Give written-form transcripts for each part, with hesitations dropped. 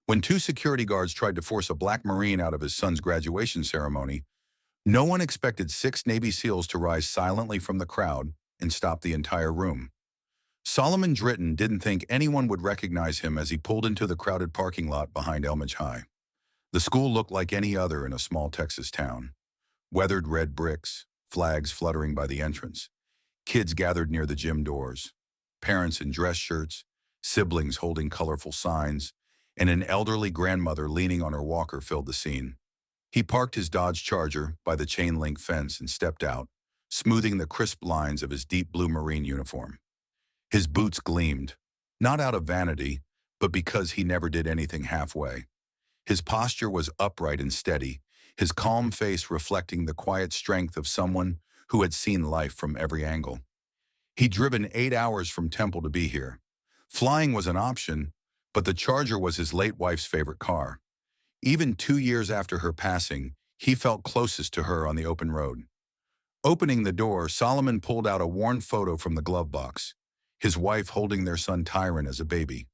When two security guards tried to force a black Marine out of his son's graduation ceremony, no one expected six Navy SEALs to rise silently from the crowd and stop the entire room. Solomon Dritton didn't think anyone would recognize him as he pulled into the crowded parking lot behind Elmage High. The school looked like any other in a small Texas town. Weathered red bricks, flags fluttering by the entrance, kids gathered near the gym doors, parents in dress shirts, siblings holding colorful signs, and an elderly grandmother leaning on her walker filled the scene. He parked his Dodge Charger by the chain-link fence and stepped out, smoothing the crisp lines of his deep blue Marine uniform. His boots gleamed, not out of vanity, but because he never did anything halfway. His posture was upright and steady, his calm face reflecting the quiet strength of someone who had seen life from every angle. He'd driven 8 hours from Temple to be here. Flying was an option, but the Charger was his late wife's favorite car. Even 2 years after her passing, he felt closest to her on the open road. Opening the door, Solomon pulled out a worn photo from the glove box, his wife holding their son Tyron as a baby.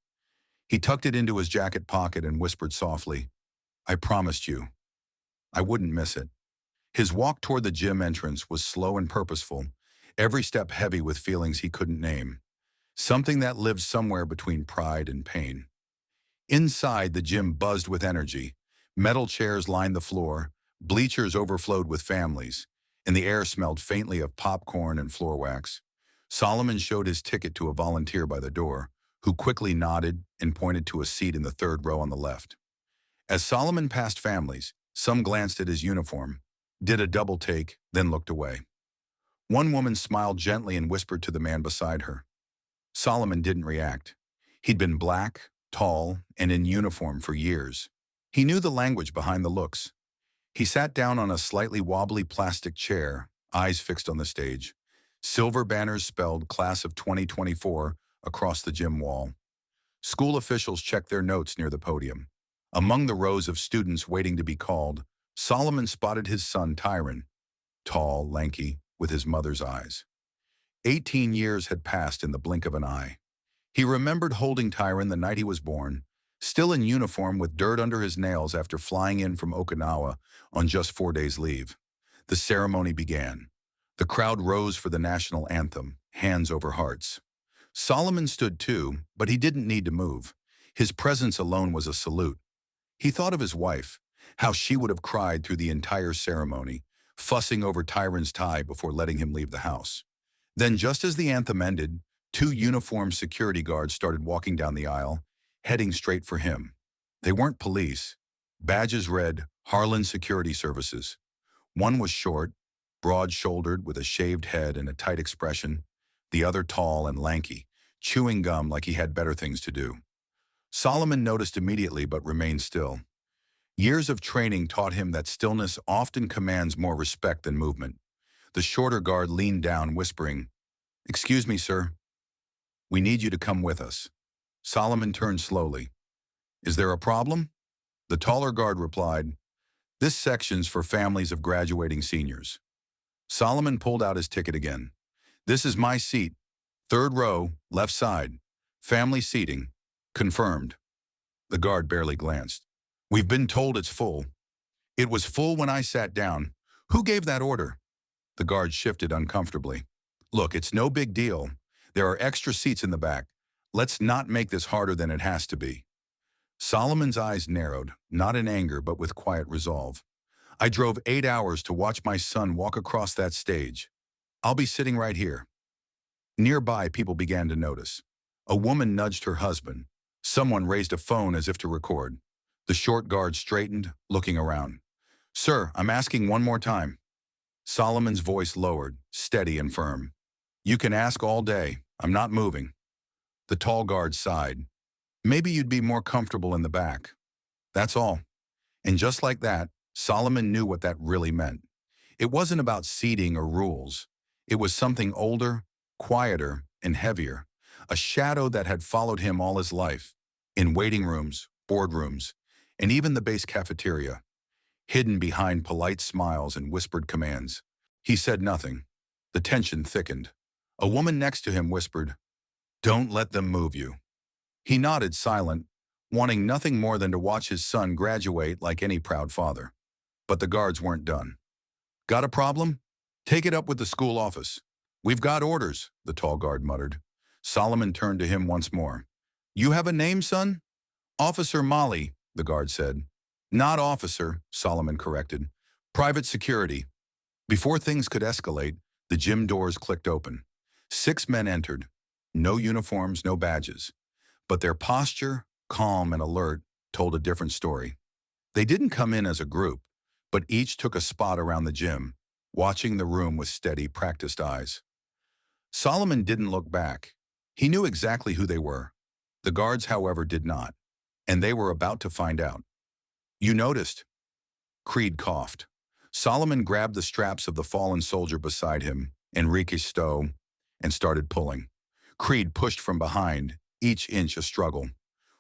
He tucked it into his jacket pocket and whispered softly, "I promised you. I wouldn't miss it." His walk toward the gym entrance was slow and purposeful, every step heavy with feelings he couldn't name, something that lived somewhere between pride and pain. Inside, the gym buzzed with energy. Metal chairs lined the floor, bleachers overflowed with families, and the air smelled faintly of popcorn and floor wax. Solomon showed his ticket to a volunteer by the door, who quickly nodded and pointed to a seat in the third row on the left. As Solomon passed families, some glanced at his uniform, did a double take, then looked away. One woman smiled gently and whispered to the man beside her. Solomon didn't react. He'd been black, tall, and in uniform for years. He knew the language behind the looks. He sat down on a slightly wobbly plastic chair, eyes fixed on the stage. Silver banners spelled Class of 2024 across the gym wall. School officials checked their notes near the podium. Among the rows of students waiting to be called, Solomon spotted his son Tyron, tall, lanky, with his mother's eyes. 18 years had passed in the blink of an eye. He remembered holding Tyron the night he was born, still in uniform with dirt under his nails after flying in from Okinawa on just 4 days' leave. The ceremony began. The crowd rose for the national anthem, hands over hearts. Solomon stood too, but he didn't need to move. His presence alone was a salute. He thought of his wife, how she would have cried through the entire ceremony, fussing over Tyron's tie before letting him leave the house. Then, just as the anthem ended, two uniformed security guards started walking down the aisle, heading straight for him. They weren't police. Badges read Harlan Security Services. One was short, broad-shouldered with a shaved head and a tight expression, the other tall and lanky, chewing gum like he had better things to do. Solomon noticed immediately but remained still. Years of training taught him that stillness often commands more respect than movement. The shorter guard leaned down, whispering, "Excuse me, sir. We need you to come with us." Solomon turned slowly. "Is there a problem?" The taller guard replied, "This section's for families of graduating seniors." Solomon pulled out his ticket again. "This is my seat. Third row, left side. Family seating. Confirmed." The guard barely glanced. "We've been told it's full." "It was full when I sat down. Who gave that order?" The guard shifted uncomfortably. "Look, it's no big deal. There are extra seats in the back. Let's not make this harder than it has to be." Solomon's eyes narrowed, not in anger but with quiet resolve. "I drove 8 hours to watch my son walk across that stage. I'll be sitting right here." Nearby, people began to notice. A woman nudged her husband. Someone raised a phone as if to record. The short guard straightened, looking around. "Sir, I'm asking one more time." Solomon's voice lowered, steady and firm. "You can ask all day. I'm not moving." The tall guard sighed. "Maybe you'd be more comfortable in the back. That's all." And just like that, Solomon knew what that really meant. It wasn't about seating or rules. It was something older, quieter, and heavier. A shadow that had followed him all his life, in waiting rooms, boardrooms, and even the base cafeteria, hidden behind polite smiles and whispered commands. He said nothing. The tension thickened. A woman next to him whispered, "Don't let them move you." He nodded, silent, wanting nothing more than to watch his son graduate like any proud father. But the guards weren't done. Got a problem? Take it up with the school office. We've got orders, the tall guard muttered. Solomon turned to him once more. You have a name, son? Officer Molly, the guard said. Not officer, Solomon corrected. Private security. Before things could escalate, the gym doors clicked open. 6 men entered. No uniforms, no badges. But their posture, calm and alert, told a different story. They didn't come in as a group, but each took a spot around the gym, watching the room with steady, practiced eyes. Solomon didn't look back. He knew exactly who they were. The guards, however, did not, and they were about to find out. You noticed? Creed coughed. Solomon grabbed the straps of the fallen soldier beside him, Enrique Stowe, and started pulling. Creed pushed from behind, each inch a struggle.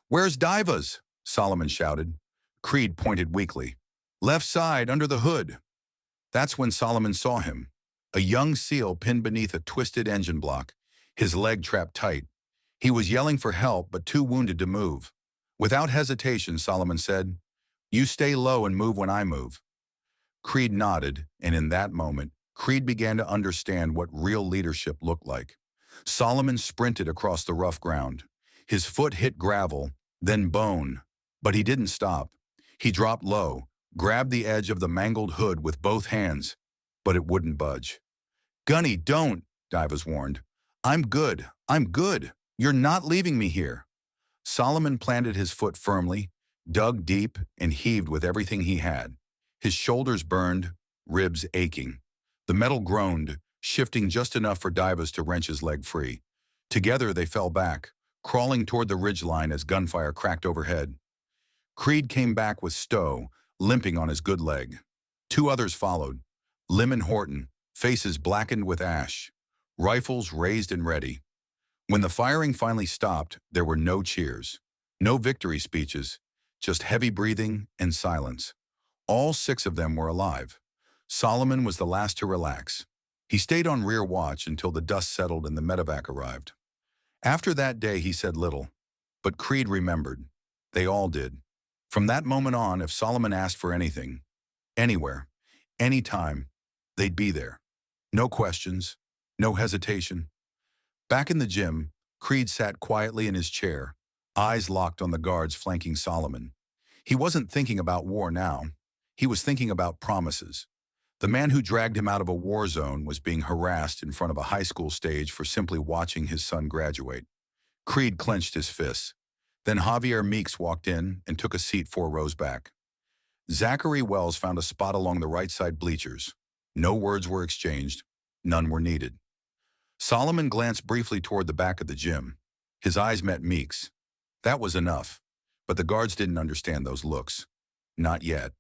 Where's Divas? Solomon shouted. Creed pointed weakly. Left side, under the hood. That's when Solomon saw him. A young SEAL pinned beneath a twisted engine block, his leg trapped tight. He was yelling for help, but too wounded to move. Without hesitation, Solomon said, You stay low and move when I move. Creed nodded, and in that moment, Creed began to understand what real leadership looked like. Solomon sprinted across the rough ground. His foot hit gravel, then bone, but he didn't stop. He dropped low, grabbed the edge of the mangled hood with both hands, but it wouldn't budge. Gunny, don't, Divas warned. I'm good. You're not leaving me here. Solomon planted his foot firmly, dug deep, and heaved with everything he had. His shoulders burned, ribs aching. The metal groaned, shifting just enough for Divas to wrench his leg free. Together they fell back, crawling toward the ridgeline as gunfire cracked overhead. Creed came back with Stowe, limping on his good leg. 2 others followed, Lim and Horton, faces blackened with ash, rifles raised and ready. When the firing finally stopped, there were no cheers, no victory speeches, just heavy breathing and silence. All 6 of them were alive. Solomon was the last to relax. He stayed on rear watch until the dust settled and the medevac arrived. After that day, he said little, but Creed remembered. They all did. From that moment on, if Solomon asked for anything, anywhere, anytime, they'd be there. No questions, no hesitation. Back in the gym, Creed sat quietly in his chair, eyes locked on the guards flanking Solomon. He wasn't thinking about war now. He was thinking about promises. The man who dragged him out of a war zone was being harassed in front of a high school stage for simply watching his son graduate. Creed clenched his fists. Then Javier Meeks walked in and took a seat 4 rows back. Zachary Wells found a spot along the right side bleachers. No words were exchanged. None were needed. Solomon glanced briefly toward the back of the gym. His eyes met Meeks. That was enough. But the guards didn't understand those looks. Not yet.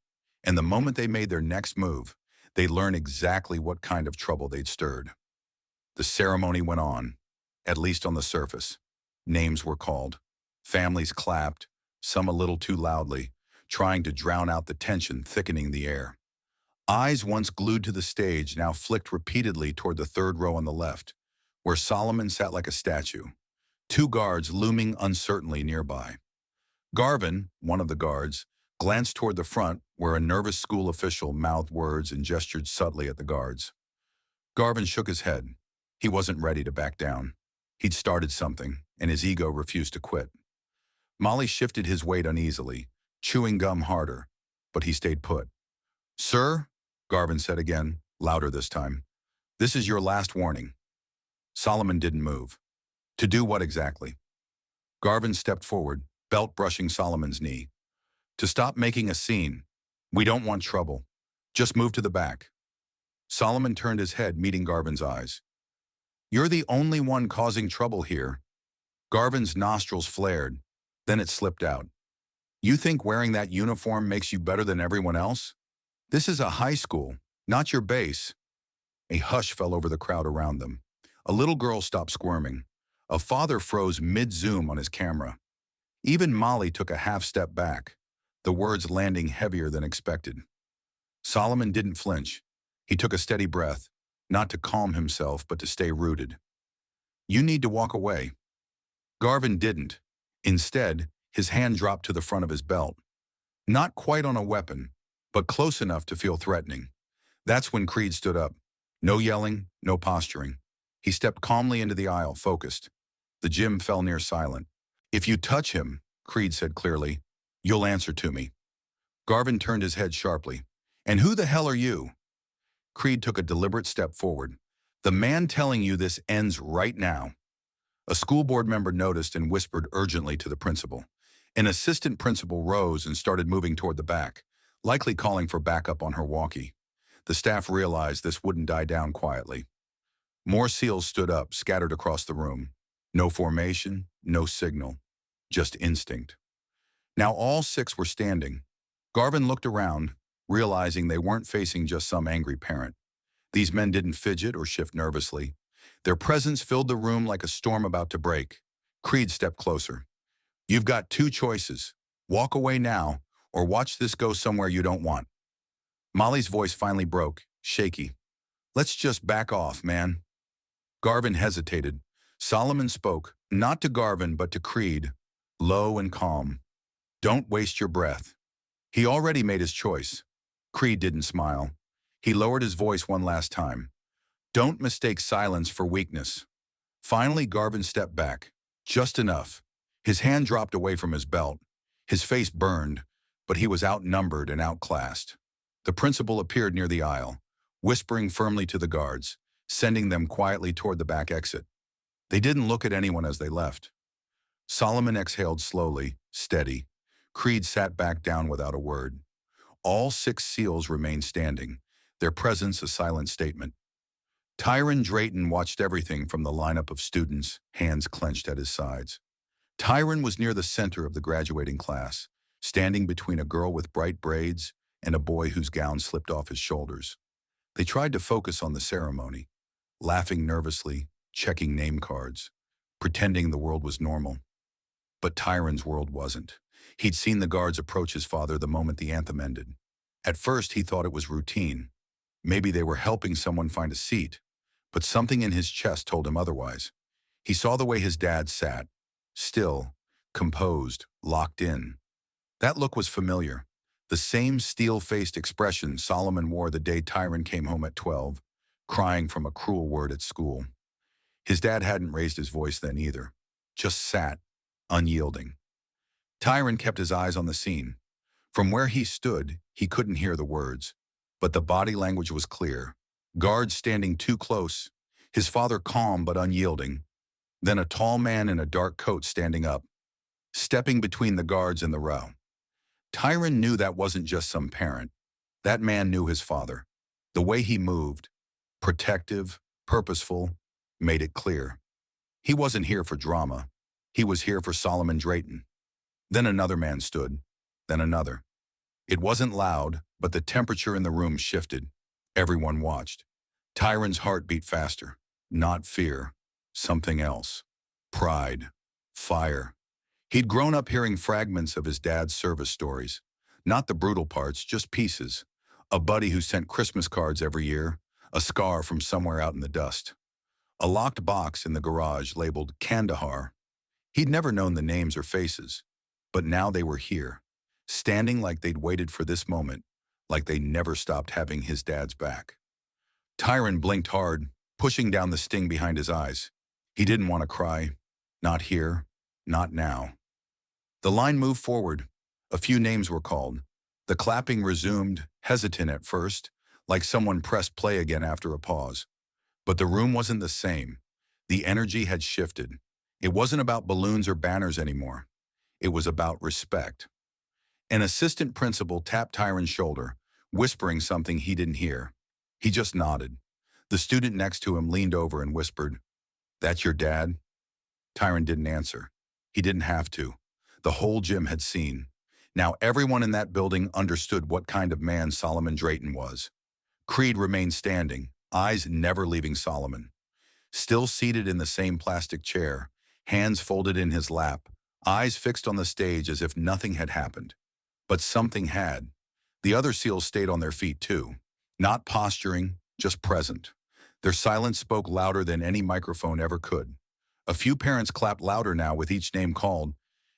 And the moment they made their next move, they'd learn exactly what kind of trouble they'd stirred. The ceremony went on, at least on the surface. Names were called. Families clapped, some a little too loudly, trying to drown out the tension thickening the air. Eyes once glued to the stage now flicked repeatedly toward the 3rd row on the left, where Solomon sat like a statue, 2 guards looming uncertainly nearby. Garvin, one of the guards, glanced toward the front where a nervous school official mouthed words and gestured subtly at the guards. Garvin shook his head. He wasn't ready to back down. He'd started something, and his ego refused to quit. Molly shifted his weight uneasily, chewing gum harder, but he stayed put. Sir, Garvin said again, louder this time, this is your last warning. Solomon didn't move. To do what exactly? Garvin stepped forward, belt brushing Solomon's knee. To stop making a scene. We don't want trouble. Just move to the back. Solomon turned his head, meeting Garvin's eyes. You're the only one causing trouble here. Garvin's nostrils flared. Then it slipped out. You think wearing that uniform makes you better than everyone else? This is a high school, not your base. A hush fell over the crowd around them. A little girl stopped squirming. A father froze mid-zoom on his camera. Even Molly took a half step back, the words landing heavier than expected. Solomon didn't flinch. He took a steady breath, not to calm himself, but to stay rooted. You need to walk away. Garvin didn't. Instead, His hand dropped to the front of his belt. Not quite on a weapon, but close enough to feel threatening. That's when Creed stood up. No yelling, no posturing. He stepped calmly into the aisle, focused. The gym fell near silent. "If you touch him," Creed said clearly, "you'll answer to me." Garvin turned his head sharply. "And who the hell are you?" Creed took a deliberate step forward. "The man telling you this ends right now." A school board member noticed and whispered urgently to the principal. An assistant principal rose and started moving toward the back, likely calling for backup on her walkie. The staff realized this wouldn't die down quietly. More SEALs stood up, scattered across the room. No formation, no signal, just instinct. Now all 6 were standing. Garvin looked around, realizing they weren't facing just some angry parent. These men didn't fidget or shift nervously. Their presence filled the room like a storm about to break. Creed stepped closer. "You've got 2 choices. Walk away now, or watch this go somewhere you don't want." Molly's voice finally broke, shaky. "Let's just back off, man." Garvin hesitated. Solomon spoke, not to Garvin but to Creed, low and calm. "Don't waste your breath." He already made his choice. Creed didn't smile. He lowered his voice one last time. "Don't mistake silence for weakness." Finally, Garvin stepped back. Just enough. His hand dropped away from his belt. His face burned, but he was outnumbered and outclassed. The principal appeared near the aisle, whispering firmly to the guards, sending them quietly toward the back exit. They didn't look at anyone as they left. Solomon exhaled slowly, steady. Creed sat back down without a word. All 6 SEALs remained standing, their presence a silent statement. Tyron Drayton watched everything from the lineup of students, hands clenched at his sides. Tyron was near the center of the graduating class, standing between a girl with bright braids and a boy whose gown slipped off his shoulders. They tried to focus on the ceremony, laughing nervously, checking name cards, pretending the world was normal. But Tyron's world wasn't. He'd seen the guards approach his father the moment the anthem ended. At first, he thought it was routine. Maybe they were helping someone find a seat, but something in his chest told him otherwise. He saw the way his dad sat, still, composed, locked in. That look was familiar. The same steel-faced expression Solomon wore the day Tyron came home at 12, crying from a cruel word at school. His dad hadn't raised his voice then either, just sat, unyielding. Tyron kept his eyes on the scene. From where he stood, he couldn't hear the words, but the body language was clear. Guards standing too close, his father calm but unyielding, then a tall man in a dark coat standing up, stepping between the guards in the row. Tyron knew that wasn't just some parent. That man knew his father. The way he moved, protective, purposeful, made it clear. He wasn't here for drama. He was here for Solomon Drayton. Then another man stood, then another. It wasn't loud, but the temperature in the room shifted. Everyone watched. Tyron's heart beat faster. Not fear, something else. Pride, fire. He'd grown up hearing fragments of his dad's service stories. Not the brutal parts, just pieces. A buddy who sent Christmas cards every year, a scar from somewhere out in the dust. A locked box in the garage labeled Kandahar. He'd never known the names or faces, but now they were here, standing like they'd waited for this moment, like they never stopped having his dad's back. Tyron blinked hard, pushing down the sting behind his eyes. He didn't want to cry. Not here, not now. The line moved forward. A few names were called. The clapping resumed, hesitant at first, like someone pressed play again after a pause. But the room wasn't the same. The energy had shifted. It wasn't about balloons or banners anymore. It was about respect. An assistant principal tapped Tyron's shoulder, whispering something he didn't hear. He just nodded. The student next to him leaned over and whispered, "That's your dad?" Tyron didn't answer. He didn't have to. The whole gym had seen. Now everyone in that building understood what kind of man Solomon Drayton was. Creed remained standing, eyes never leaving Solomon. Still seated in the same plastic chair, hands folded in his lap, eyes fixed on the stage as if nothing had happened. But something had. The other SEALs stayed on their feet too. Not posturing, just present. Their silence spoke louder than any microphone ever could. A few parents clapped louder now with each name called,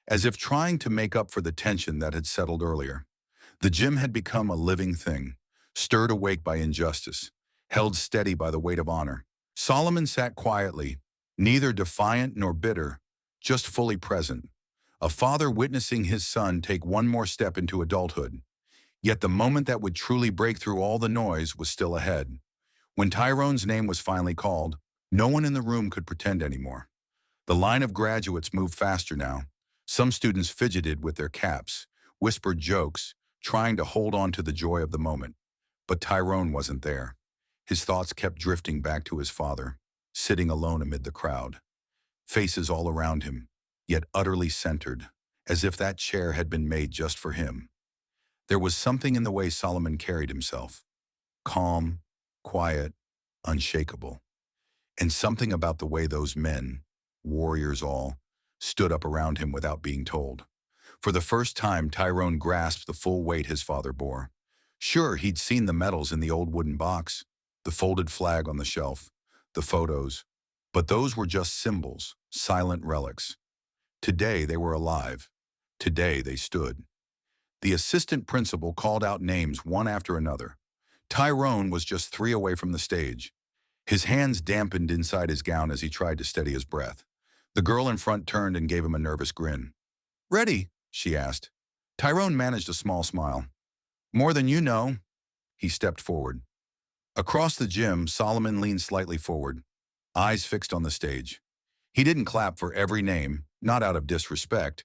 as if trying to make up for the tension that had settled earlier. The gym had become a living thing, stirred awake by injustice, held steady by the weight of honor. Solomon sat quietly, neither defiant nor bitter, just fully present, a father witnessing his son take one more step into adulthood. Yet the moment that would truly break through all the noise was still ahead. When Tyrone's name was finally called, no one in the room could pretend anymore. The line of graduates moved faster now. Some students fidgeted with their caps, whispered jokes, trying to hold on to the joy of the moment. But Tyrone wasn't there. His thoughts kept drifting back to his father, sitting alone amid the crowd. Faces all around him, yet utterly centered, as if that chair had been made just for him. There was something in the way Solomon carried himself. Calm, quiet, unshakable. And something about the way those men, warriors all, stood up around him without being told. For the first time, Tyrone grasped the full weight his father bore. Sure, he'd seen the medals in the old wooden box, the folded flag on the shelf, the photos, but those were just symbols, silent relics. Today they were alive. Today they stood. The assistant principal called out names one after another. Tyrone was just 3 away from the stage. His hands dampened inside his gown as he tried to steady his breath. The girl in front turned and gave him a nervous grin. "Ready?" she asked. Tyrone managed a small smile. "More than you know." He stepped forward. Across the gym, Solomon leaned slightly forward, eyes fixed on the stage. He didn't clap for every name, not out of disrespect,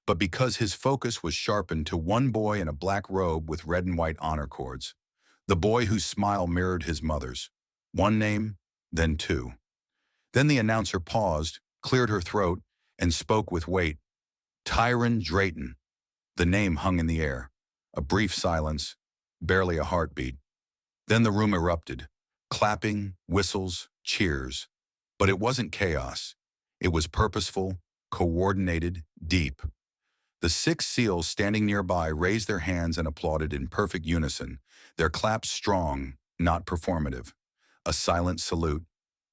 but because his focus was sharpened to one boy in a black robe with red and white honor cords. The boy whose smile mirrored his mother's. One name, then two. Then the announcer paused, cleared her throat, and spoke with weight. Tyron Drayton. The name hung in the air. A brief silence, barely a heartbeat. Then the room erupted. Clapping, whistles, cheers. But it wasn't chaos. It was purposeful, coordinated, deep. The 6 SEALs standing nearby raised their hands and applauded in perfect unison, their claps strong, not performative. A silent salute,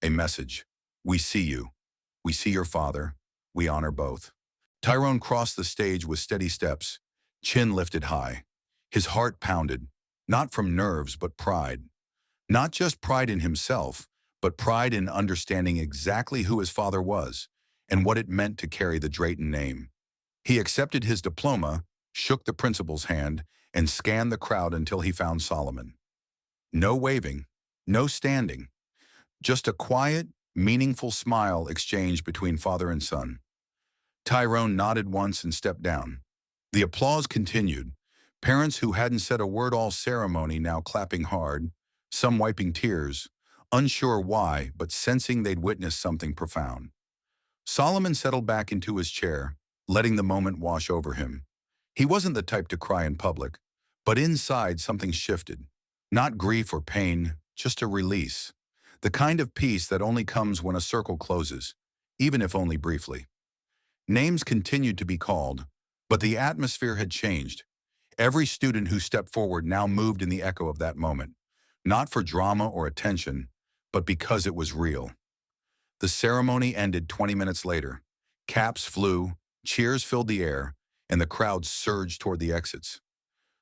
a message. We see you. We see your father. We honor both. Tyrone crossed the stage with steady steps, chin lifted high. His heart pounded, not from nerves but pride. Not just pride in himself, but pride in understanding exactly who his father was and what it meant to carry the Drayton name. He accepted his diploma, shook the principal's hand, and scanned the crowd until he found Solomon. No waving, no standing, just a quiet, meaningful smile exchanged between father and son. Tyrone nodded once and stepped down. The applause continued, parents who hadn't said a word all ceremony now clapping hard, some wiping tears, unsure why, but sensing they'd witnessed something profound. Solomon settled back into his chair, letting the moment wash over him. He wasn't the type to cry in public, but inside something shifted. Not grief or pain, just a release. The kind of peace that only comes when a circle closes, even if only briefly. Names continued to be called, but the atmosphere had changed. Every student who stepped forward now moved in the echo of that moment, not for drama or attention, but because it was real. The ceremony ended 20 minutes later. Caps flew, cheers filled the air, and the crowd surged toward the exits.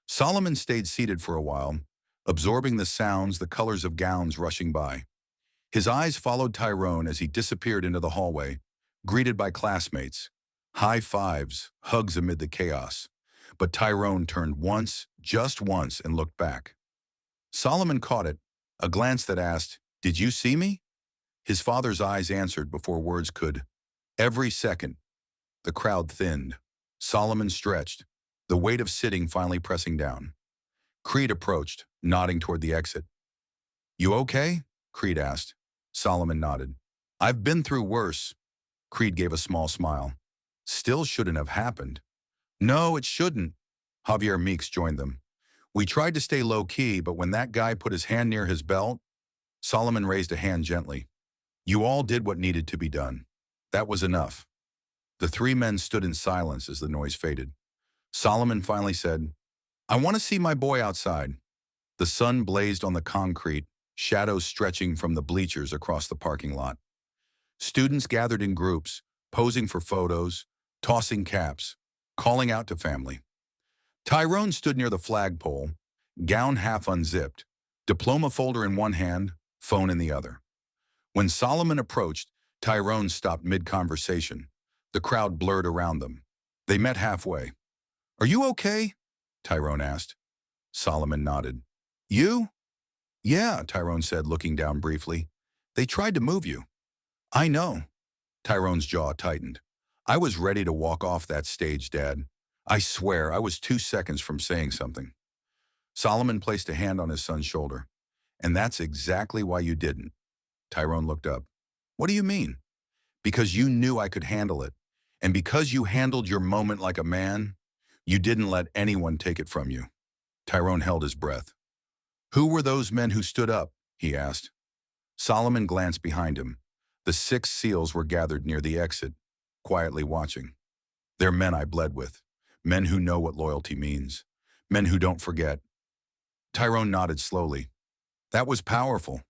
Solomon stayed seated for a while, absorbing the sounds, the colors of gowns rushing by. His eyes followed Tyrone as he disappeared into the hallway, greeted by classmates. High fives, hugs amid the chaos. But Tyrone turned once, just once, and looked back. Solomon caught it, a glance that asked, "Did you see me?" His father's eyes answered before words could. Every second, the crowd thinned. Solomon stretched, the weight of sitting finally pressing down. Creed approached, nodding toward the exit. "You okay?" Creed asked. Solomon nodded. "I've been through worse." Creed gave a small smile. "Still shouldn't have happened." "No, it shouldn't." Javier Meeks joined them. "We tried to stay low-key, but when that guy put his hand near his belt..." Solomon raised a hand gently. "You all did what needed to be done. That was enough." The 3 men stood in silence as the noise faded. Solomon finally said, "I want to see my boy outside." The sun blazed on the concrete, shadows stretching from the bleachers across the parking lot. Students gathered in groups, posing for photos, tossing caps, calling out to family. Tyrone stood near the flagpole, gown half unzipped, diploma folder in one hand, phone in the other. When Solomon approached, Tyrone stopped mid-conversation. The crowd blurred around them. They met halfway. "Are you okay?" Tyrone asked. Solomon nodded. "You?" "Yeah," Tyrone said, looking down briefly. "They tried to move you." "I know." Tyrone's jaw tightened. "I was ready to walk off that stage, Dad. I swear I was 2 seconds from saying something." Solomon placed a hand on his son's shoulder. "And that's exactly why you didn't." Tyrone looked up. "What do you mean?" "Because you knew I could handle it. And because you handled your moment like a man, you didn't let anyone take it from you." Tyrone held his breath. "Who were those men who stood up?" he asked. Solomon glanced behind him. The 6 SEALs were gathered near the exit, quietly watching. "They're men I bled with. Men who know what loyalty means. Men who don't forget." Tyrone nodded slowly. "That was powerful."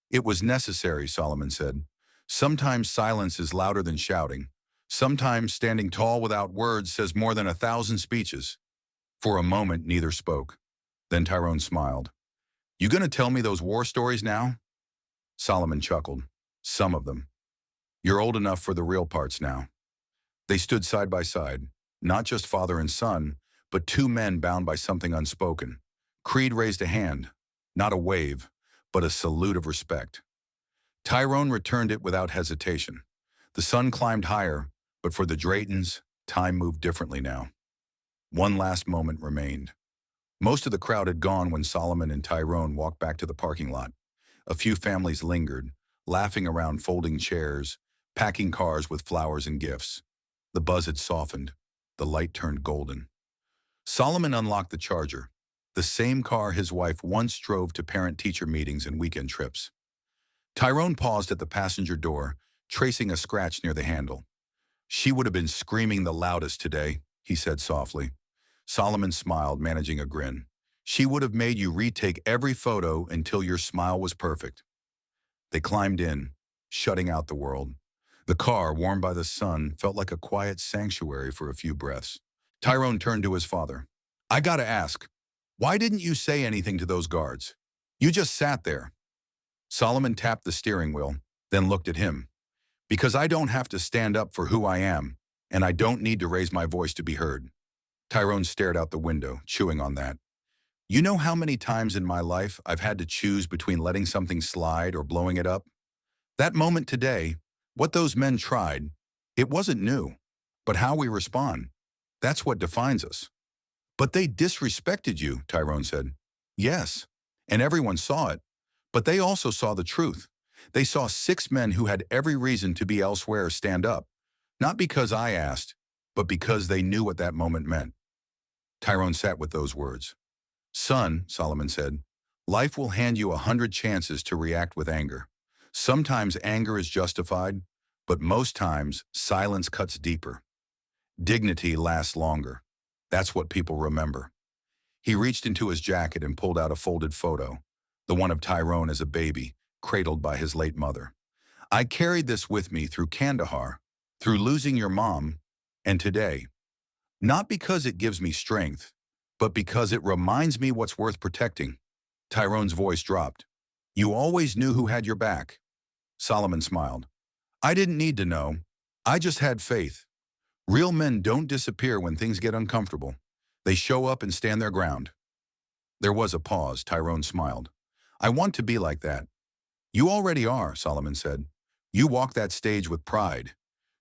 "It was necessary," Solomon said. "Sometimes silence is louder than shouting. Sometimes standing tall without words says more than 1,000 speeches." For a moment, neither spoke. Then Tyrone smiled. "You gonna tell me those war stories now?" Solomon chuckled. "Some of them. You're old enough for the real parts now." They stood side by side, not just father and son, but 2 men bound by something unspoken. Creed raised a hand, not a wave, but a salute of respect. Tyrone returned it without hesitation. The sun climbed higher, but for the Draytons, time moved differently now. One last moment remained. Most of the crowd had gone when Solomon and Tyrone walked back to the parking lot. A few families lingered, laughing around folding chairs, packing cars with flowers and gifts. The buzz had softened. The light turned golden. Solomon unlocked the Charger, the same car his wife once drove to parent-teacher meetings and weekend trips. Tyrone paused at the passenger door, tracing a scratch near the handle. "She would have been screaming the loudest today," he said softly. Solomon smiled, managing a grin. "She would have made you retake every photo until your smile was perfect." They climbed in, shutting out the world. The car, warmed by the sun, felt like a quiet sanctuary for a few breaths. Tyrone turned to his father. "I gotta ask, why didn't you say anything to those guards? You just sat there." Solomon tapped the steering wheel, then looked at him. "Because I don't have to stand up for who I am, and I don't need to raise my voice to be heard." Tyrone stared out the window, chewing on that. "You know how many times in my life I've had to choose between letting something slide or blowing it up? That moment today, what those men tried, it wasn't new. But how we respond, that's what defines us." "But they disrespected you," Tyrone said. "Yes, and everyone saw it. But they also saw the truth. They saw 6 men who had every reason to be elsewhere stand up. Not because I asked, but because they knew what that moment meant." Tyrone sat with those words. "Son," Solomon said, "life will hand you 100 chances to react with anger. Sometimes anger is justified, but most times silence cuts deeper. Dignity lasts longer. That's what people remember." He reached into his jacket and pulled out a folded photo, the one of Tyrone as a baby, cradled by his late mother. "I carried this with me through Kandahar, through losing your mom, and today. Not because it gives me strength, but because it reminds me what's worth protecting." Tyrone's voice dropped. "You always knew who had your back." Solomon smiled. "I didn't need to know. I just had faith. Real men don't disappear when things get uncomfortable. They show up and stand their ground." There was a pause. Tyrone smiled. "I want to be like that." "You already are," Solomon said. "You walked that stage with pride.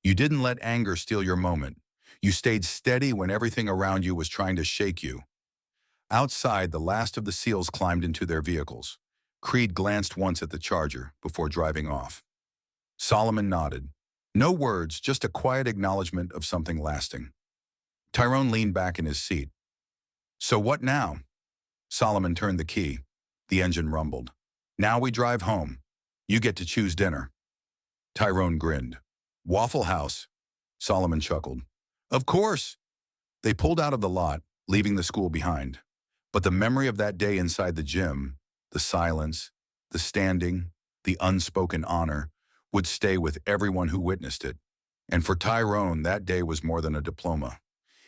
You didn't let anger steal your moment. You stayed steady when everything around you was trying to shake you." Outside, the last of the SEALs climbed into their vehicles. Creed glanced once at the Charger before driving off. Solomon nodded. No words, just a quiet acknowledgement of something lasting. Tyrone leaned back in his seat. "So what now?" Solomon turned the key. The engine rumbled. "Now we drive home. You get to choose dinner." Tyrone grinned. "Waffle House." Solomon chuckled. "Of course." They pulled out of the lot, leaving the school behind. But the memory of that day inside the gym, the silence, the standing, the unspoken honor, would stay with everyone who witnessed it. And for Tyrone, that day was more than a diploma.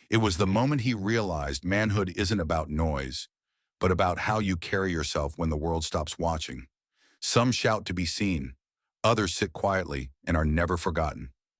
It was the moment he realized manhood isn't about noise, but about how you carry yourself when the world stops watching. Some shout to be seen, others sit quietly and are never forgotten.